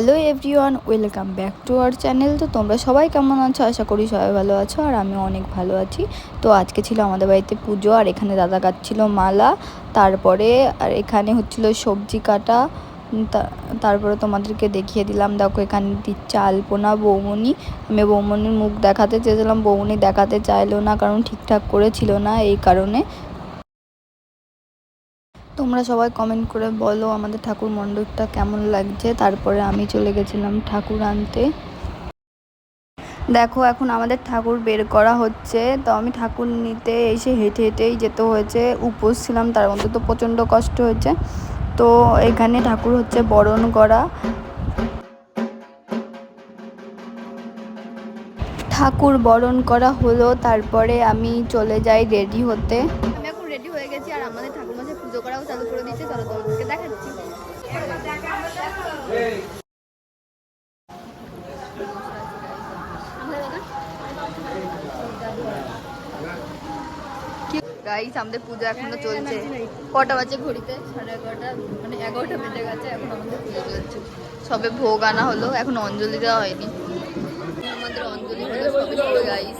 Hello everyone, welcome back to our channel. তো তোমরা সবাই কেমন আছো? আশা করি সবাই ভালো আছো, আর আমি অনেক ভালো আছি। তো আজকে ছিল আমাদের বাড়িতে পুজো, আর এখানে দাদা কাটছিল মালা, তারপরে আর এখানে হচ্ছিল সবজি কাটা। তারপরে তোমাদেরকে দেখিয়ে দিলাম, দেখো এখানে দিচ্ছে আলপনা বৌমনি। আমি বৌমনির মুখ দেখাতে চেয়েছিলাম, বৌমনি দেখাতে চাইলো না, কারণ ঠিকঠাক করেছিল না, এই কারণে। তোমরা সবাই কমেন্ট করে বলো আমাদের ঠাকুর মণ্ডপটা কেমন লাগছে। তারপরে আমি চলে গেছিলাম ঠাকুর আনতে। দেখো এখন আমাদের ঠাকুর বের করা হচ্ছে। তো আমি ঠাকুর নিতে এসে হেঁটে হেঁটেই যেতে হয়েছে, উপোস ছিলাম, তার মধ্যে তো প্রচণ্ড কষ্ট হয়েছে। তো এখানে ঠাকুর হচ্ছে বরণ করা, ঠাকুর বরণ করা হলো। তারপরে আমি চলে যাই রেডি হতে। আমি এখন রেডি হয়ে গেছি, আর আমাদের ঠাকুর মশাই পুজো করাও চালু করে দিচ্ছে। চলো তোমাদেরকে দেখাচ্ছি। গাইস, আমাদের পুজো এখনো চলছে। কটা বাজে ঘড়িতে? 11:30, মানে 11টা বেজে গেছে। এখন আমাদের পুজো চলছে, সবে ভোগ আনা হলো, এখন অঞ্জলি দেওয়া হয়নি। আমাদের অঞ্জলি হলো সবে সবে গাইস।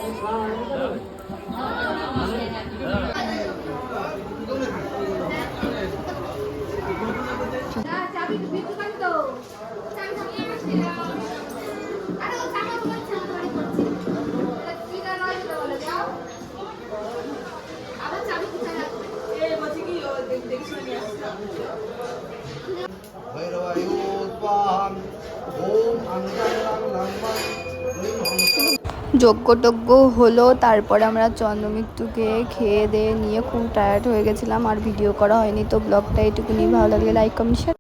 যজ্ঞ হলো, তারপরে আমরা চন্দ্রমৃত্যুকে খেয়ে দিয়ে নিয়ে খুব টায়ার্ড হয়ে গেছিলাম, আর ভিডিও করা হয়নি। তো ব্লগটা এটুকুনি, ভালো লাগলে লাইক কমেন্ট শেয়ার।